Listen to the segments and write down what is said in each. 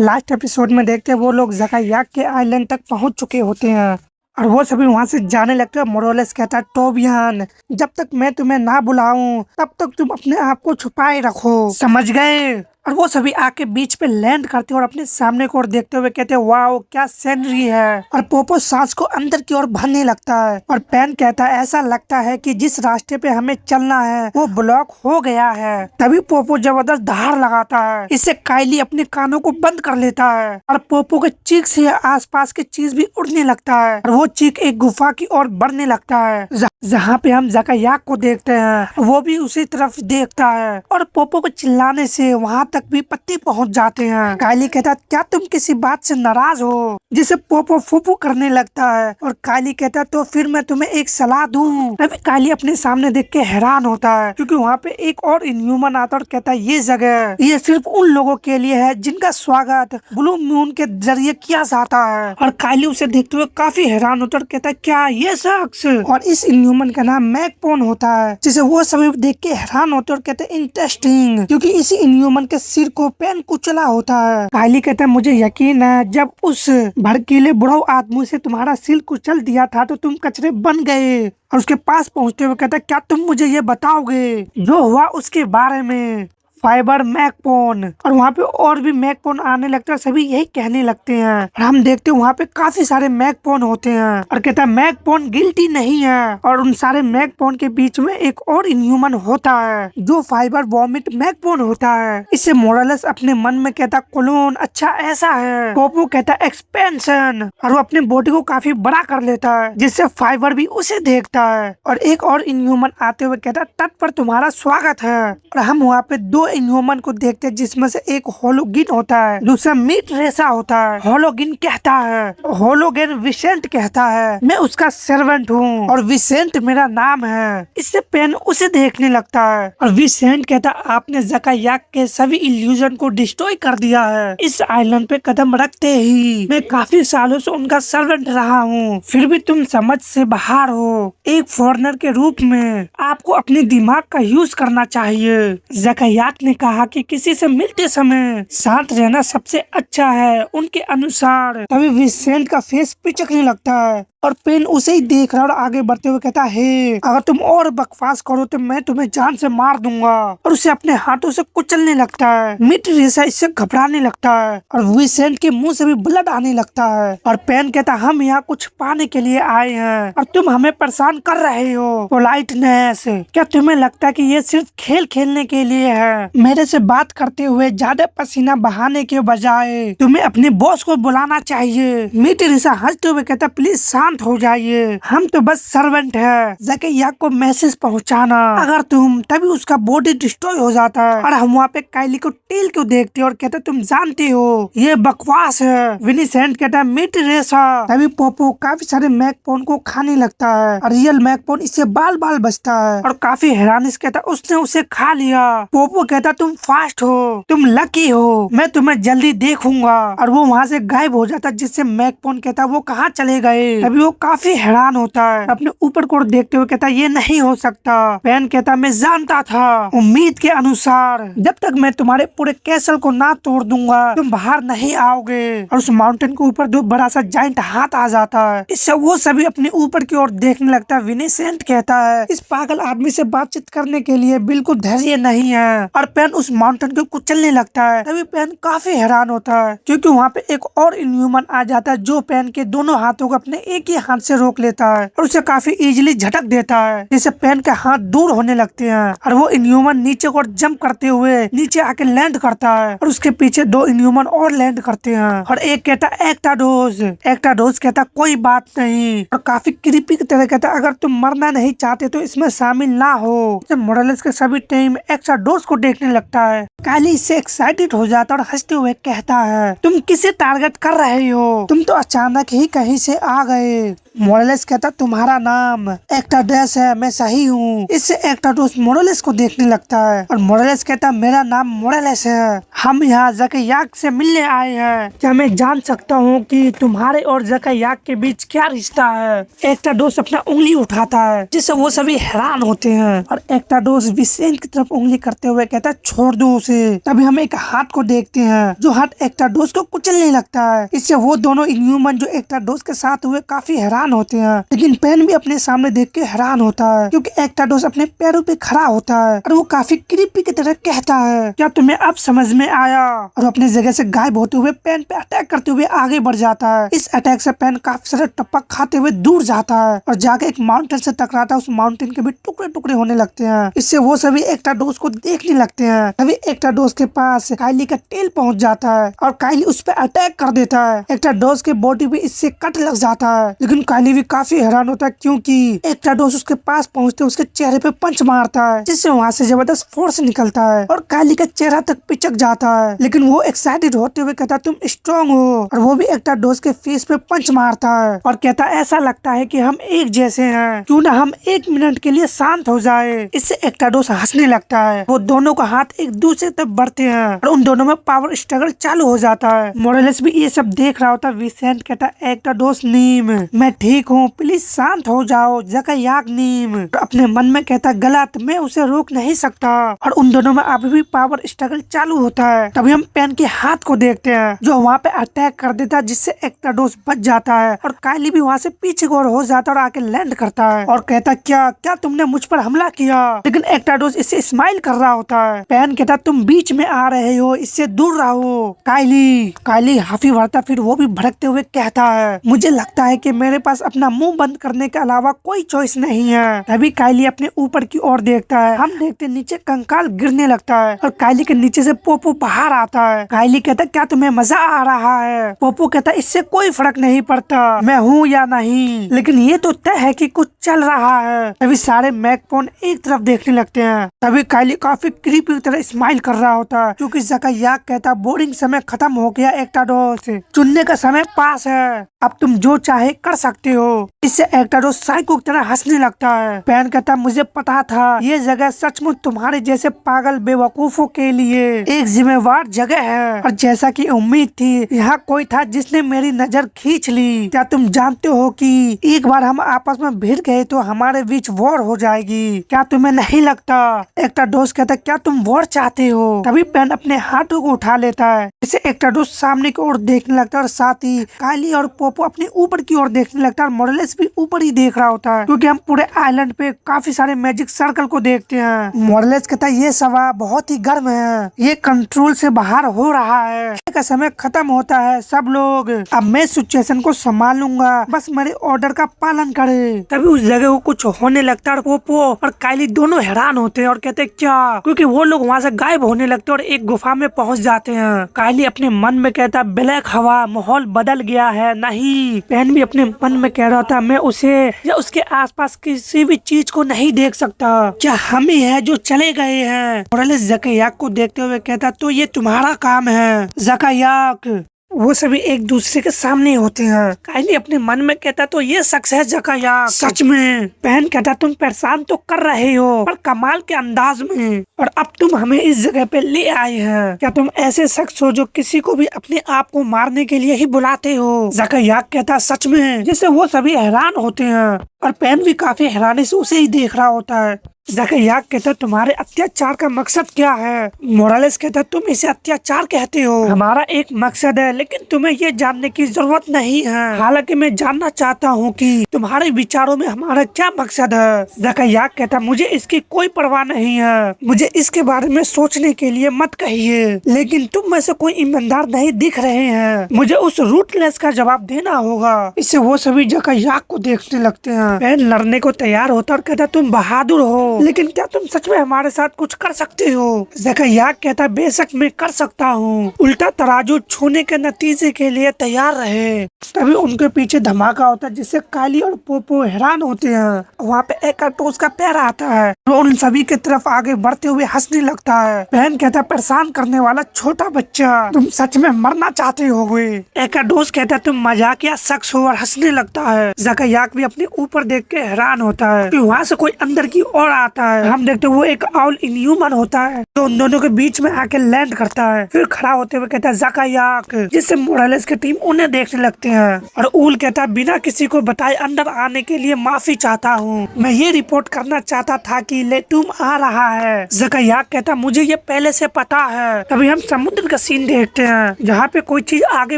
Last episode में देखते हैं वो लोग ज़कायाक के आइलैंड तक पहुंच चुके होते हैं और वो सभी वहां से जाने लगते हैं। मोरोलेस कहता है, टोबियान, जब तक मैं तुम्हें ना बुलाऊं तब तक तुम अपने आप को छुपाए रखो, समझ गए। और वो सभी आके बीच पे लैंड करते हैं और अपने सामने की ओर देखते हुए कहते हैं, वाओ क्या सीनरी है। और पोपो सांस को अंदर की ओर भरने लगता है और पेन कहता है, ऐसा लगता है कि जिस रास्ते पे हमें चलना है वो ब्लॉक हो गया है। तभी पोपो जबरदस्त दहाड़ लगाता है। इससे काइली अपने कानों को बंद कर लेता है और पोपो के चीख से आसपास की चीज भी उड़ने लगता है और वो चीख एक गुफा की ओर बढ़ने लगता है जहाँ पे हम ज़कायाक को देखते हैं। वो भी उसी तरफ देखता है और पोपो को चिल्लाने से वहाँ तक भी पत्ते पहुँच जाते हैं। काइली कहता है, क्या तुम किसी बात से नाराज हो, जिसे पोपो फूफू करने लगता है। और काइली कहता है, तो फिर मैं तुम्हें एक सलाह दूं। तभी काइली अपने सामने देख के हैरान होता है क्योंकि वहाँ पे एक और इनह्यूमन आता है और कहता है, ये जगह ये सिर्फ उन लोगों के लिए है जिनका स्वागत ब्लू मून के जरिए किया जाता है। और काइली उसे देखते हुए काफी हैरान होता है और कहता है, क्या ये शख्स, और इस ह्यूमन का नाम मैकपोन होता है, जिसे वो सभी देख के हैरान होते और कहते हैं, इंटरेस्टिंग, क्योंकि इसी इनह्यूमन के सिर को पेन कुचला होता है। काइली कहता है, मुझे यकीन है जब उस भड़कीले बुढ़ऊ आदमी से तुम्हारा सिर कुचल दिया था तो तुम कचरे बन गए। और उसके पास पहुंचते हुए कहता है, क्या तुम मुझे ये बताओगे जो हुआ उसके बारे में। फाइबर मैकपोन, और वहाँ पे और भी मैकपोन आने लगते हैं, सभी यही कहने लगते हैं। और हम देखते हैं वहाँ पे काफी सारे मैकपोन होते हैं और कहता है, मैकपोन गिल्टी नहीं है। और उन सारे मैकपोन के बीच में एक और इनह्यूमन होता है जो फाइबर वॉमिट मैकपोन होता है। इससे मोरलेस अपने मन में कहता, क्लोन, अच्छा ऐसा है। पोपो कहता है, एक्सपेंशन, और वो अपनी बॉडी को काफी बड़ा कर लेता है जिससे फाइबर भी उसे देखता है। और एक और इनह्यूमन आते हुए कहता, तट पर तुम्हारा स्वागत है। और हम वहाँ पे दो इनह्यूमन को देखते हैं जिसमें से एक होलोगिन होता है, दूसरा मीट रेसा होता है। होलोगिन कहता है, होलोगिन विसेंट कहता है, मैं उसका सर्वेंट हूँ और विसेंट मेरा नाम है। इससे पेन उसे देखने लगता है और विसेंट कहता, आपने ज़कायाक के सभी इल्यूजन को डिस्ट्रॉय कर दिया है। इस आइलैंड पे कदम रखते ही मैं काफी सालों से उनका सर्वेंट रहा हूँ, फिर भी तुम समझ से बाहर हो। एक फॉरेनर के रूप में आपको अपने दिमाग का यूज करना चाहिए। ज़कायाक ने कहा कि किसी से मिलते समय शांत रहना सबसे अच्छा है उनके अनुसार। तभी विसेंट का फेस पिचकने लगता है और पेन उसे ही देख रहा है और आगे बढ़ते हुए कहता है, अगर तुम और बकवास करो तो मैं तुम्हें जान से मार दूंगा। और उसे अपने हाथों से कुचलने लगता है। मिट रेसा इससे घबराने लगता है और विसेंट के मुंह से भी ब्लड आने लगता है। और पेन कहता, हम यहाँ कुछ पाने के लिए आए हैं और तुम हमें परेशान कर रहे हो। पोलाइटनेस, क्या तुम्हें लगता है कि ये सिर्फ खेल खेलने के लिए है? मेरे से बात करते हुए ज्यादा पसीना बहाने के बजाय तुम्हें अपने बॉस को बुलाना चाहिए। मिट रेसा हंसते हुए कहता, प्लीज शांत हो जाइए, हम तो बस सर्वेंट है। ज़कायाक को मैसेज पहुंचाना, अगर तुम, तभी उसका बॉडी डिस्ट्रॉय हो जाता है। और हम वहाँ पे काइली को टेल को देखते हैं और कहते, तुम जानते हो ये बकवास है। विनिसेंट कहता, मिट रेसा। तभी पोपो काफी सारे मैकपोन को खाने लगता है और रियल मैकपोन इससे बाल बाल बचता है और काफी हैरानी से कहता, उसने उसे खा लिया। पोपो कहता, तुम फास्ट हो, तुम लकी हो, मैं तुम्हें जल्दी देखूंगा। और वो वहाँ से गायब हो जाता, जिससे मैकपोन कहता, वो कहाँ चले गए। तभी वो काफी हैरान होता है, अपने ऊपर को देखते हुए कहता, ये नहीं हो सकता। पेन कहता, मैं जानता था, उम्मीद के अनुसार जब तक मैं तुम्हारे पूरे कैसल को ना तोड़ दूंगा तुम बाहर नहीं आओगे। और उस माउंटेन के ऊपर दो बड़ा सा जाइंट हाथ आ जाता है। इससे वो सभी अपने ऊपर की ओर देखने लगता है। विनिसेंट कहता है, इस पागल आदमी से बातचीत करने के लिए बिल्कुल धैर्य नहीं है। और पेन उस माउंटेन को कुचलने लगता है। तभी पेन काफी हैरान होता है क्योंकि वहाँ पे एक और इनह्यूमन आ जाता है जो पेन के दोनों हाथों को अपने एक ही हाथ से रोक लेता है और उसे काफी इजीली झटक देता है, जिससे पेन के हाथ दूर होने लगते हैं। और वो इनह्यूमन नीचे को जंप करते हुए नीचे आके लैंड करता है और उसके पीछे दो इनह्यूमन और लैंड करते हैं। और एक कहता, एक्टाडोज कहता, कोई बात नहीं। और काफी क्रीपी की तरह कहता, अगर तुम मरना नहीं चाहते तो इसमें शामिल ना हो। मोरलेस के सभी टीम एक्टाडोज को देखने लगता है। काइली इससे एक्साइटेड हो जाता और हंसते हुए कहता है, तुम किसे टारगेट कर रहे हो? तुम तो अचानक ही कहीं से आ गए। मोरेलेस कहता तुम्हारा नाम एक्टाडोस है, मैं सही हूँ। इससे एक्टाडोस मोरेलेस को देखने लगता है और मोरेलेस कहता मेरा नाम मोरेलेस है, हम यहाँ ज़कैयाक से मिलने आए हैं, क्या मैं जान सकता हूँ कि तुम्हारे और ज़कैयाक के बीच क्या रिश्ता है। एक्टाडोस अपना उंगली उठाता है जिससे वो सभी हैरान होते हैं और एक्टाडोस विसेंट की तरफ उंगली करते हुए कहता है छोड़ दो उसे। तभी हम एक हाथ को देखते हैं जो हाथ एक्टाडोस को कुचलने लगता है। इससे वो दोनों इनह्यूमन जो एक्टाडोस के साथ हुए काफी हैरान होते हैं, लेकिन पेन भी अपने सामने देख के हैरान होता है क्योंकि एक्टाडोस अपने पैरों पे खड़ा होता है और वो काफी क्रीपी की तरह कहता है क्या तुम्हें अब समझ में आया, और अपनी जगह से गायब होते हुए पेन पे अटैक करते हुए आगे बढ़ जाता है। इस अटैक से पेन काफी सारे टपक खाते हुए दूर जाता है और जाके एक माउंटेन से टकराता है। उस माउंटेन के भी टुकड़े टुकड़े होने लगते हैं। इससे वो सभी एक्टाडोस को देखने लगते हैं। तभी एक्टाडोस के पास काइली का टेल पहुंच जाता है और काइली उस पर अटैक कर देता है। एक्टाडोस के बॉडी पे इससे कट लग जाता है, लेकिन काइली भी काफी हैरान होता है क्योंकि एक्टाडोस उसके पास पहुंचते उसके चेहरे पे पंच मारता है जिससे वहां से जबरदस्त फोर्स निकलता है और काइली का चेहरा तक पिचक जाता है। लेकिन वो एक्साइटेड होते हुए कहता तुम स्ट्रॉन्ग हो, और वो भी एक्टाडोस के फेस पे पंच मारता है और कहता ऐसा लगता है कि हम एक जैसे हैं, क्यों ना हम 1 मिनट के लिए शांत हो जाए। इससे एक्टाडोस हंसने लगता है। वो दोनों का हाथ एक दूसरे तरफ बढ़ते हैं और उन दोनों में पावर स्ट्रगल चालू हो जाता है। मोरेलेस भी ये सब देख रहा होता। विसेंट कहता एक्टाडोस नीम मैं ठीक हूँ, प्लीज शांत हो जाओ ज़कैयाक नीम। अपने मन में कहता गलत, मैं उसे रोक नहीं सकता। और उन दोनों में अभी भी पावर स्ट्रगल चालू होता है। तभी हम पेन के हाथ को देखते हैं जो वहाँ पे अटैक कर देता है जिससे एक्टाडोस बच जाता है और काइली भी वहाँ से पीछे की ओर हो जाता है और आके लैंड करता है और कहता क्या क्या तुमने मुझ पर हमला किया। लेकिन एक्टाडोस इससे स्माइल कर रहा होता है। पेन कहता तुम बीच में आ रहे हो, इससे दूर रहो। काइली हाफी भरता फिर वो भी भड़कते हुए कहता है मुझे लगता है कि मेरे पास अपना मुंह बंद करने के अलावा कोई चॉइस नहीं है। तभी काइली अपने ऊपर की ओर देखता है। हम देखते नीचे कंकाल गिरने लगता है और काइली के नीचे से पोपो बाहर आता है। काइली कहता क्या तुम्हें मजा आ रहा है। पोपो कहता इससे कोई फर्क नहीं पड़ता मैं हूँ या नहीं, लेकिन ये तो तय है कि कुछ चल रहा है। तभी सारे मैकपोन एक तरफ देखने लगते हैं। तभी काइली काफी क्रीपी तरह स्माइल कर रहा होता है क्योंकि ज़कैयाक कहता बोरिंग समय खत्म हो गया, एक्टाडोस चुनने का समय पास है, अब तुम जो चाहे कर सकते हो। इससे एक्टाडोस साइको की तरह हंसने लगता है। पेन कहता मुझे पता था ये जगह सचमुच तुम्हारे जैसे पागल बेवकूफों के लिए एक जिम्मेवार जगह है, और जैसा कि उम्मीद थी यहाँ कोई था जिसने मेरी नजर खींच ली। क्या तुम जानते हो कि एक बार हम आपस में भिड़ गए तो हमारे बीच वॉर हो जाएगी, क्या तुम्हें नहीं लगता। एक्टाडोस कहता क्या तुम वॉर चाहते हो। तभी पेन अपने हाथों को उठा लेता है। इससे एक्टाडोस सामने की ओर देखने लगता है और साथ ही काइली और पोपो अपने ऊपर की ओर देखने लगता है और मोरेलेस भी ऊपर ही देख रहा होता है क्योंकि हम पूरे आइलैंड पे काफी सारे मैजिक सर्कल को देखते हैं। मोरेलेस कहता है ये सवा बहुत ही गर्म है, ये कंट्रोल से बाहर हो रहा है, का समय खत्म होता है सब लोग, अब मैं सिचुएशन को संभाल लूंगा, बस मेरे ऑर्डर का पालन करे। तभी उस जगह को कुछ होने लगता है और पोपो और काइली दोनों हैरान होते हैं और कहते हैं क्या, क्योंकि वो लोग वहाँ से गायब होने लगते हैं और एक गुफा में पहुँच जाते हैं। काइली अपने मन में कहता ब्लैक हवा, माहौल बदल गया है। नहीं, पेन भी अपने मन में कह रहा था मैं उसे या उसके आसपास किसी भी चीज को नहीं देख सकता, क्या हम ही है जो चले गए हैं। मोरेलेस ज़कैयाक को देखते हुए कहता तो ये तुम्हारा काम है ज़कैयाक। वो सभी एक दूसरे के सामने होते हैं। काइली अपने मन में कहता तो ये शख्स है ज़कैयाक सच में। पेन कहता तुम परेशान तो कर रहे हो पर कमाल के अंदाज में, और अब तुम हमें इस जगह पे ले आए हैं, क्या तुम ऐसे शख्स हो जो किसी को भी अपने आप को मारने के लिए ही बुलाते हो। ज़कैयाक कहता सच में, जिससे वो सभी हैरान होते हैं और पेन भी काफी हैरानी से उसे ही देख रहा होता है। ज़कैयाक कहता तुम्हारे अत्याचार का मकसद क्या है। मोरेलेस कहता तुम इसे अत्याचार कहते हो, हमारा एक मकसद है लेकिन तुम्हें ये जानने की जरूरत नहीं है, हालांकि मैं जानना चाहता हूँ कि तुम्हारे विचारों में हमारा क्या मकसद है। ज़कैयाक कहता मुझे इसकी कोई परवाह नहीं है, मुझे इसके बारे में सोचने के लिए मत कहिए, लेकिन तुम में से कोई ईमानदार नहीं दिख रहे हैं, मुझे उस रूटलेस का जवाब देना होगा। इससे वो सभी ज़कैयाक को देखने लगते हैं। पेन लड़ने को तैयार होता और कहता तुम बहादुर हो, लेकिन क्या तुम सच में हमारे साथ कुछ कर सकते हो? ज़कायाक कहता है बेशक मैं कर सकता हूँ। उल्टा तराजू छूने के नतीजे के लिए तैयार रहे। तभी उनके पीछे धमाका होता है जिससे काली और पोपो हैरान होते हैं। वहाँ पे एकाटोस का पैर आता है और उन सभी की तरफ आगे बढ़ते हुए हंसने लगता है। बहन कहता है परेशान करने वाला छोटा बच्चा, तुम सच में मरना चाहते होगे। एकाटोस कहता है तुम मजाकिया शख्स हो और हंसने लगता है। ज़कायाक भी अपने ऊपर देख के हैरान होता है कि वहाँ से कोई अंदर की ओर आता है। हम देखते वो एक ऑल इनह्यूमन होता है तो उन दोनों के बीच में आके लैंड करता है। फिर खड़ा होते हुए कहता है ज़कायाक, जिससे मोरालेस की टीम उन्हें देखने लगते हैं। और ऊल कहता है बिना किसी को बताए अंदर आने के लिए माफी चाहता हूँ। मैं ये रिपोर्ट करना चाहता था कि लेटूम आ रहा है। ज़कायाक कहता मुझे ये पहले से पता है। तभी हम समुद्र का सीन देखते हैं जहाँ पे कोई चीज आगे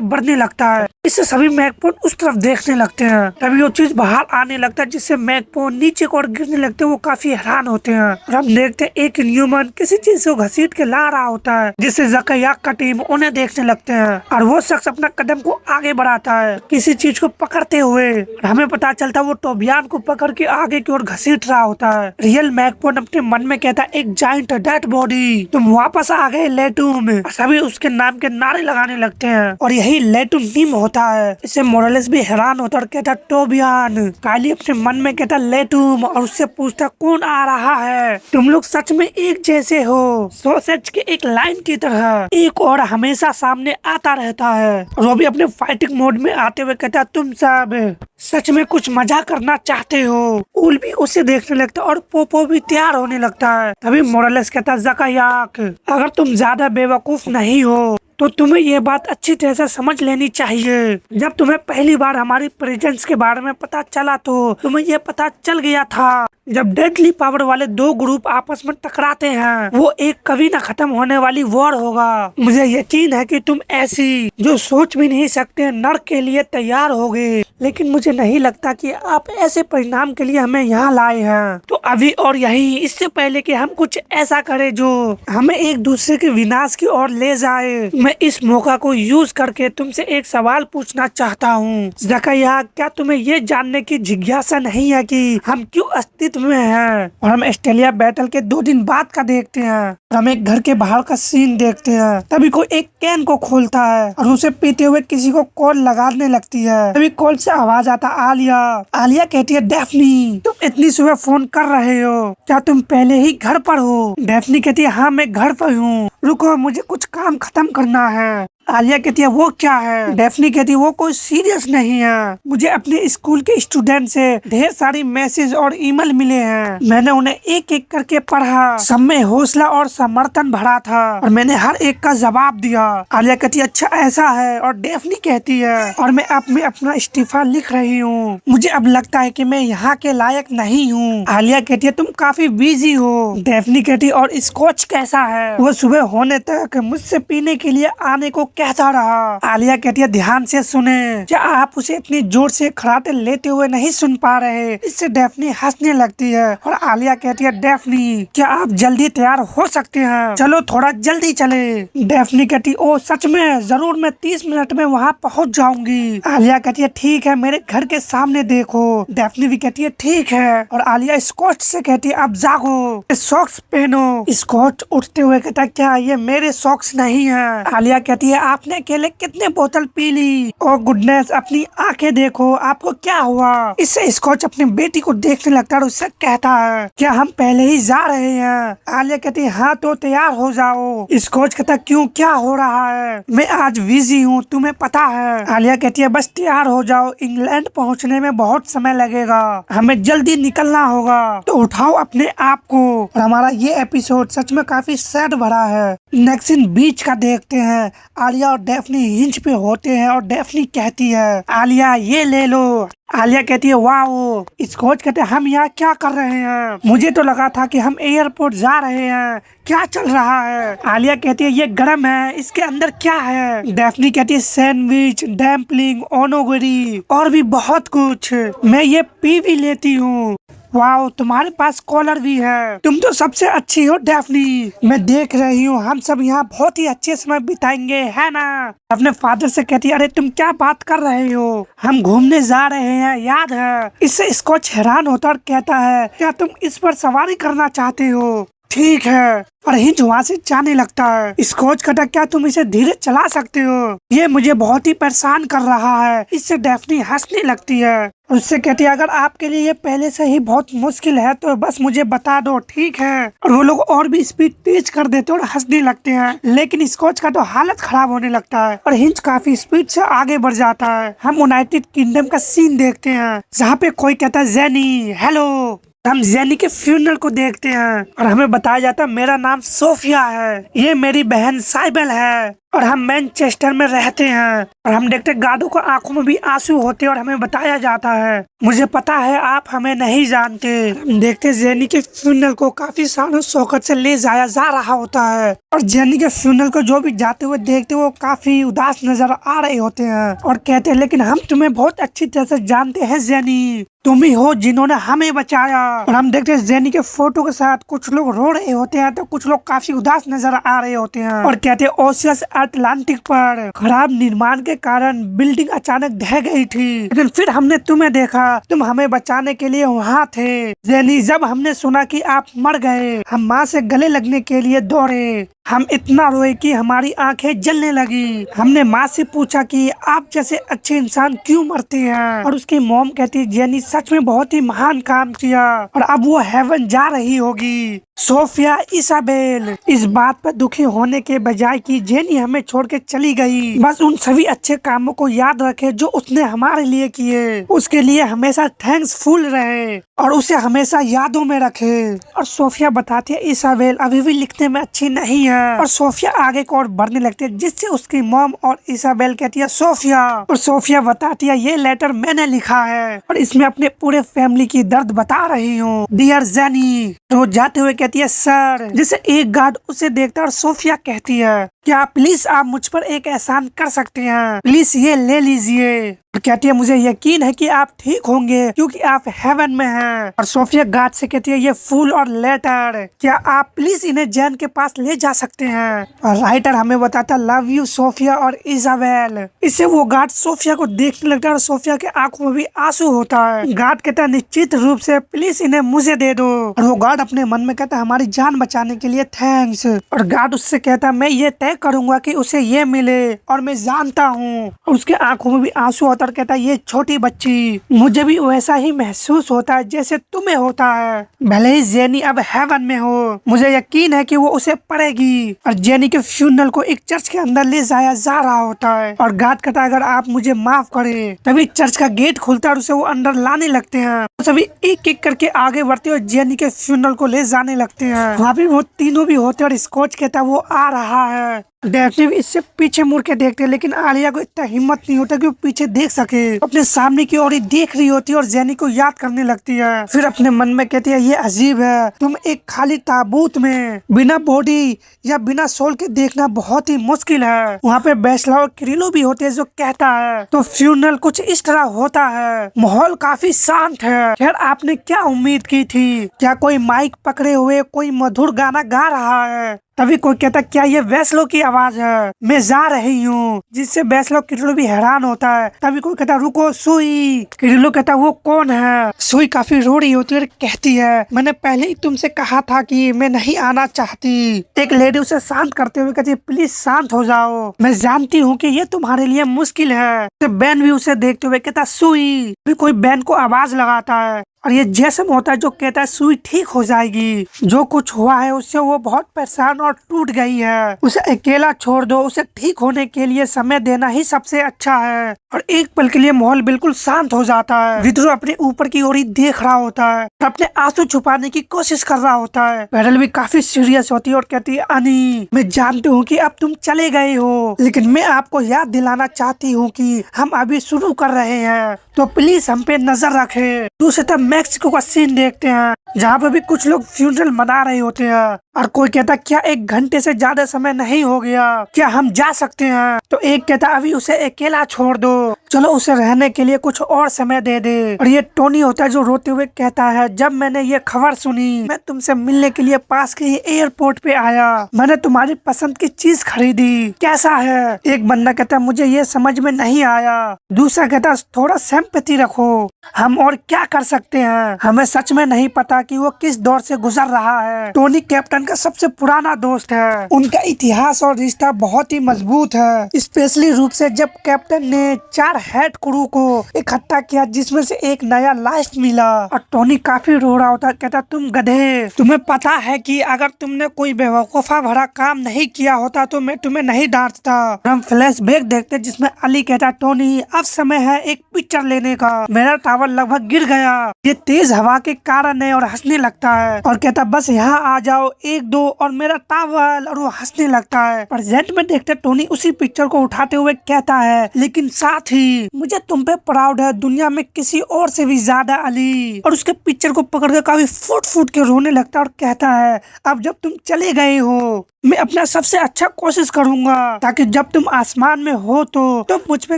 बढ़ने लगता है। इससे सभी मैकपोन उस तरफ देखने लगते हैं। तभी वो चीज बाहर आने लगता है जिससे मैकपोन नीचे को गिरने लगते हैं। वो काफी हैरान होते हैं और हम देखते हैं एक ह्यूमन किसी चीज को घसीट के ला रहा होता है जिससे ज़कायाक का टीम उन्हें देखने लगते हैं। और वो शख्स अपना कदम को आगे बढ़ाता है किसी चीज को पकड़ते हुए। हमें पता चलता है वो टोबियान को पकड़ के आगे की ओर घसीट रहा होता है। रियल मैकपोन अपने मन में कहता है एक जाइंट डेड बॉडी, तुम वापस आ गए लेटूम। सभी उसके नाम के नारे लगाने लगते हैं और यही लेटूम नीम होता है। इससे मोरालेस भी हैरान होता है और कहता टोबियान। काली अपने मन में कहता लेटूम और उससे पूछता कौन आ रहा है? तुम लोग सच में एक जैसे हो, सॉसेज के एक लाइन की तरह। एक और हमेशा सामने आता रहता है और वो भी अपने फाइटिंग मोड में आते हुए कहता तुम सब सच में कुछ मजा करना चाहते हो। उल भी उसे देखने लगता और पोपो भी तैयार होने लगता है। तभी मोरालेस कहता ज़कायाक, अगर तुम ज्यादा बेवकूफ नहीं हो तो तुम्हें ये बात अच्छी तरह से समझ लेनी चाहिए। जब तुम्हें पहली बार हमारी प्रेजेंस के बारे में पता चला तो तुम्हें ये पता चल गया था जब डेडली पावर वाले दो ग्रुप आपस में टकराते हैं वो एक कभी न खत्म होने वाली वॉर होगा। मुझे यकीन है कि तुम ऐसी जो सोच भी नहीं सकते नर्क के लिए तैयार होगे, लेकिन मुझे नहीं लगता कि आप ऐसे परिणाम के लिए हमें यहाँ लाए हैं। तो अभी और यही, इससे पहले कि हम कुछ ऐसा करें जो हमें एक दूसरे के विनाश की ओर ले जाए, मैं इस मौका को यूज करके तुमसे एक सवाल पूछना चाहता हूँ। ज़कायाक, क्या तुम्हें ये जानने की जिज्ञासा नहीं है कि हम क्यों अस्तित्व में हैं? और हम ऑस्ट्रेलिया बैटल के 2 दिन बाद का देखते हैं और हम एक घर के बाहर का सीन देखते हैं। तभी कोई एक कैन को खोलता है और उसे पीते हुए किसी को कॉल लगाने लगती है। तभी कॉल से आवाज आता आलिया। आलिया कहती है डेफनी, तुम इतनी सुबह फोन कर रहे हो, क्या तुम पहले ही घर पर हो? डेफनी कहती है हाँ मैं घर पर हूँ, रुको मुझे कुछ काम खत्म करना है। आलिया कहती है वो क्या है? डेफनी कहती है वो कोई सीरियस नहीं है, मुझे अपने स्कूल के स्टूडेंट से ढेर सारी मैसेज और ईमेल मिले हैं, मैंने उन्हें एक एक करके पढ़ा, सब में हौसला और समर्थन भरा था और मैंने हर एक का जवाब दिया। आलिया कहती है अच्छा ऐसा है? और डेफनी कहती है और मैं अब में अपना इस्तीफा लिख रही हूँ, मुझे अब लगता है कि मैं यहाँ के लायक नहीं हूँ। आलिया कहती है तुम काफी बिजी हो। डेफनी कहती है और स्कॉच कैसा है? वो सुबह होने तक मुझसे पीने के लिए आने को कहता रहा। आलिया कहती है ध्यान से सुने, क्या आप उसे इतनी जोर से खराटे लेते हुए नहीं सुन पा रहे? इससे डेफनी हंसने लगती है और आलिया कहती है डेफनी क्या आप जल्दी तैयार हो सकते हैं? चलो थोड़ा जल्दी चले। डेफनी कहती ओ सच में? जरूर, मैं 30 मिनट में वहाँ पहुँच जाऊंगी। आलिया कहती है ठीक है, मेरे घर के सामने देखो। डेफनी भी कहती है ठीक है और आलिया स्कॉच से कहती है अब जागो, सॉक्स पहनो। स्कॉच उठते हुए कहता क्या ये मेरे सॉक्स नहीं है? आलिया कहती है आपने अकेले कितने बोतल पी ली? ओ गुडनेस, अपनी आंखें देखो, आपको क्या हुआ? इससे स्कॉच अपनी बेटी को देखने लगता है और उससे कहता है क्या हम पहले ही जा रहे हैं? आलिया कहती है हाँ तो तैयार हो जाओ। स्कॉच कहता क्यों, क्या हो रहा है? मैं आज बिजी हूँ, तुम्हें पता है। आलिया कहती है बस तैयार हो जाओ, इंग्लैंड पहुँचने में बहुत समय लगेगा, हमें जल्दी निकलना होगा, तो उठाओ अपने आप को। और हमारा ये एपिसोड सच में काफी सैड भरा है। नेक्स्ट सीन बीच का देखते हैं। आलिया और डेफनी हिंज पे होते हैं और डेफनी कहती है आलिया ये ले लो। आलिया कहती है वाओ। स्कॉच कहते हैं हम यहाँ क्या कर रहे हैं? मुझे तो लगा था कि हम एयरपोर्ट जा रहे हैं, क्या चल रहा है? आलिया कहती है ये गर्म है, इसके अंदर क्या है? डेफनी कहती है सैंडविच, डैम्पलिंग, ओनोगरी और भी बहुत कुछ, मैं ये पी भी लेती हूँ। वाओ, तुम्हारे पास कॉलर भी है, तुम तो सबसे अच्छी हो डेफनी। मैं देख रही हूँ हम सब यहाँ बहुत ही अच्छे समय बिताएंगे, है ना। अपने फादर से कहती है, अरे तुम क्या बात कर रहे हो, हम घूमने जा रहे हैं, याद है। इससे स्कॉच हैरान होता और कहता है, क्या तुम इस पर सवारी करना चाहते हो? ठीक है। और हिंच वहाँ से जाने लगता है। स्कॉच कहता, क्या तुम इसे धीरे चला सकते हो, ये मुझे बहुत ही परेशान कर रहा है। इससे डेफनी हंसने लगती है। उससे कहती है, अगर आपके लिए ये पहले से ही बहुत मुश्किल है तो बस मुझे बता दो, ठीक है। और वो लोग और भी स्पीड तेज कर देते और हंसने लगते हैं, लेकिन स्कॉच का तो हालत खराब होने लगता है और हिंच काफी स्पीड से आगे बढ़ जाता है। हम यूनाइटेड किंगडम का सीन देखते हैं जहाँ पे कोई कहता है, जेनी हेलो। हम जेनी के फ्यूनरल को देखते हैं और हमें बताया जाता है, मेरा नाम सोफिया है, ये मेरी बहन साइबल है और हम मैनचेस्टर में रहते हैं। और हम देखते गार्डों को आंखों में भी आंसू होते और हमें बताया जाता है, मुझे पता है आप हमें नहीं जानते। हम देखते जेनी के फ्यूनरल को काफी शान शौकत से ले जाया जा रहा होता है और जेनी के फ्यूनरल को जो भी जाते हुए देखते वो काफी उदास नजर आ रहे होते हैं और कहते हैं, लेकिन हम तुम्हें बहुत अच्छी तरह से जानते हैं जेनी, तुम ही हो जिन्होंने हमें बचाया। और हम देखते हैं जेनी के फोटो के साथ कुछ लोग रो रहे होते हैं तो कुछ लोग काफी उदास नजर आ रहे होते हैं और कहते हैं, ओशियस अटलांटिक पर खराब निर्माण के कारण बिल्डिंग अचानक ढह गई थी, लेकिन फिर हमने तुम्हें देखा, तुम हमें बचाने के लिए वहाँ थे। जेनी, जब हमने सुना कि आप मर गए हम माँ से गले लगने के लिए दौड़े, हम इतना रोए कि हमारी आंखें जलने लगी। हमने माँ से पूछा कि आप जैसे अच्छे इंसान क्यों मरते हैं और उसकी मॉम कहती, जेनी सच में बहुत ही महान काम किया और अब वो हेवन जा रही होगी। सोफिया इसाबेल इस बात पर दुखी होने के बजाय कि जेनी हमें छोड़ के चली गई, बस उन सभी अच्छे कामों को याद रखे जो उसने हमारे लिए किए, उसके लिए हमेशा थैंक्सफुल रहे और उसे हमेशा यादों में रखे। और सोफिया बताती है, इसाबेल अभी भी लिखने में अच्छी नहीं है। और सोफिया आगे को और बढ़ने लगती है, जिससे उसकी मॉम और इसाबेल कहती है, सोफिया। और सोफिया बताती है, ये लेटर मैंने लिखा है और इसमें अपने पूरे फैमिली की दर्द बता रही हूँ, डियर जेनी। तो जाते हुए कहती है, सर। जिसे एक गार्ड उसे देखता है और सोफिया कहती है, क्या प्लीज आप मुझ पर एक एहसान कर सकते हैं, प्लीज ये ले लीजिए। और कहती है, मुझे यकीन है कि आप ठीक होंगे क्योंकि आप हेवन में हैं। और सोफिया गार्ड से कहती है, ये फूल और लेटर, क्या आप प्लीज इन्हें जैन के पास ले जा सकते हैं। और राइटर हमें बताता, लव यू सोफिया और इजाबेल। इससे वो गार्ड सोफिया को देखने लगता है और सोफिया के आंखों में भी आंसू होता है। गार्ड कहता है, निश्चित रूप से, प्लीज इन्हें मुझे दे दो। और वो गार्ड अपने मन में कहता है, हमारी जान बचाने के लिए थैंक्स। और गार्ड उससे कहता है, मैं ये तय करूंगा कि उसे ये मिले और मैं जानता हूँ। उसके आंखों में भी आंसू होता और कहता है, ये छोटी बच्ची, मुझे भी वैसा ही महसूस होता है जैसे तुम्हें होता है, भले ही जेनी अब हेवन में हो, मुझे यकीन है कि वो उसे पढ़ेगी। और जेनी के फ्यूनरल को एक चर्च के अंदर ले जाया जा रहा होता है और गार्ड कहता है, अगर आप मुझे माफ करें। तभी चर्च का गेट खुलता है और उसे वो अंदर लाने लगते हैं। सभी एक एक करके आगे बढ़ते और जेनी के फ्यूनरल को ले जाने लगते हैं। वहाँ पे वो तीनों भी होते हैं और स्कॉच कहता है, वो आ रहा है। डेफनी भी इससे पीछे मुड़ के देखते हैं, लेकिन आलिया को इतना हिम्मत नहीं होता कि वो पीछे देख सके। अपने सामने की ओर ही देख रही होती है और जेनी को याद करने लगती है। फिर अपने मन में कहती है, ये अजीब है, तुम एक खाली ताबूत में बिना बॉडी या बिना सोल के देखना बहुत ही मुश्किल है। वहाँ पे बैचलर और क्रिलो भी होते हैं जो कहता है, तो फ्यूनरल कुछ इस तरह होता है, माहौल काफी शांत है। खैर, आपने क्या उम्मीद की थी, क्या कोई माइक पकड़े हुए कोई मधुर गाना गा रहा है। तभी कोई कहता, क्या ये वैसलो की आवाज है, मैं जा रही हूँ। जिससे वैसलो किरिलो भी हैरान होता है। तभी कोई कहता, रुको सुई। किरिलो कहता, वो कौन है। सुई काफी रो रही होती है और कहती है, मैंने पहले ही तुमसे कहा था कि मैं नहीं आना चाहती। एक लेडी उसे शांत करते हुए कहती, प्लीज शांत हो जाओ, मैं जानती हूँ कि ये तुम्हारे लिए मुश्किल है। तो बैन भी उसे देखते हुए कहता, सुई। फिर कोई बैन को आवाज लगाता है और ये जैसम होता है जो कहता है, सुई ठीक हो जाएगी, जो कुछ हुआ है उससे वो बहुत परेशान और टूट गई है, उसे अकेला छोड़ दो, उसे ठीक होने के लिए समय देना ही सबसे अच्छा है। और एक पल के लिए माहौल बिल्कुल शांत हो जाता है। विद्रो अपने ऊपर की ओर ही देख रहा होता है, अपने आंसू छुपाने की कोशिश कर रहा होता है। पैरल भी काफी सीरियस होती है और कहती है, अनी, मैं जानती हूँ कि अब तुम चले गए हो, लेकिन मैं आपको याद दिलाना चाहती हूँ कि हम अभी शुरू कर रहे हैं, तो प्लीज हम पे नजर रखें। दूसरी तरफ मैक्सिको का सीन देखते हैं जहाँ पे भी कुछ लोग फ्यूनरल मना रहे होते हैं और कोई कहता, क्या 1 घंटे से ज्यादा समय नहीं हो गया, क्या हम जा सकते हैं। तो एक कहता, अभी उसे अकेला छोड़ दो। चलो उसे रहने के लिए कुछ और समय दे दे। और ये टोनी होता है जो रोते हुए कहता है, जब मैंने ये खबर सुनी मैं तुमसे मिलने के लिए पास के ही एयरपोर्ट पे आया, मैंने तुम्हारी पसंद की चीज खरीदी, कैसा है? एक बंदा कहता है मुझे ये समझ में नहीं आया। दूसरा कहता है थोड़ा सिंपैथी रखो, हम और क्या कर सकते हैं, हमें सच में नहीं पता कि वो किस दौर से गुजर रहा है। टोनी कैप्टन का सबसे पुराना दोस्त है, उनका इतिहास और रिश्ता बहुत ही मजबूत है, स्पेशली रूप से जब कैप्टन ने 4 हेड क्रू को इकट्ठा किया जिसमें से एक नया लाइफ मिला। और टोनी काफी रो रहा होता, कहता तुम गधे, तुम्हें पता है कि अगर तुमने कोई बेवकूफा भरा काम नहीं किया होता तो मैं तुम्हें नहीं डांटता। हम फ्लैशबैक देखते जिसमें अली कहता टोनी अब समय है एक पिक्चर लेने का, मेरा टावर लगभग गिर गया ये तेज हवा के कारण है, और हंसने लगता है और कहता बस यहाँ आ जाओ 1-2 और मेरा टावर, और वो हंसने लगता है। प्रेजेंट में देखते टोनी उसी पिक्चर को उठाते हुए कहता है लेकिन साथ ही मुझे तुम पे प्राउड है दुनिया में किसी और से भी ज्यादा अली। और उसके पिक्चर को पकड़ के काफी फुट फुट के रोने लगता है और कहता है अब जब तुम चले गए हो मैं अपना सबसे अच्छा कोशिश करूंगा ताकि जब तुम आसमान में हो तो तुम मुझ पे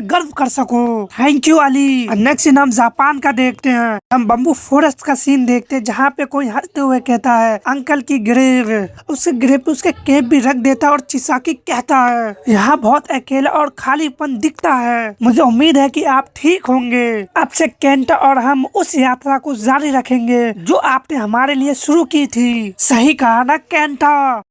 गर्व कर सको। Thank you Ali. Next scene हम जापान का देखते हैं, हम बम्बू फॉरेस्ट का सीन देखते हैं जहाँ पे कोई हंसते हुए कहता है अंकल की ग्रेव, उसके ग्रेव पे उसके केप भी रख देता है और चिसाकी कहता है यहाँ बहुत अकेला और खालीपन दिखता है, मुझे उम्मीद है कि आप ठीक होंगे, अब से केंटा और हम उस यात्रा को जारी रखेंगे जो आपने हमारे लिए शुरू की थी। सही कहा ना केंटा।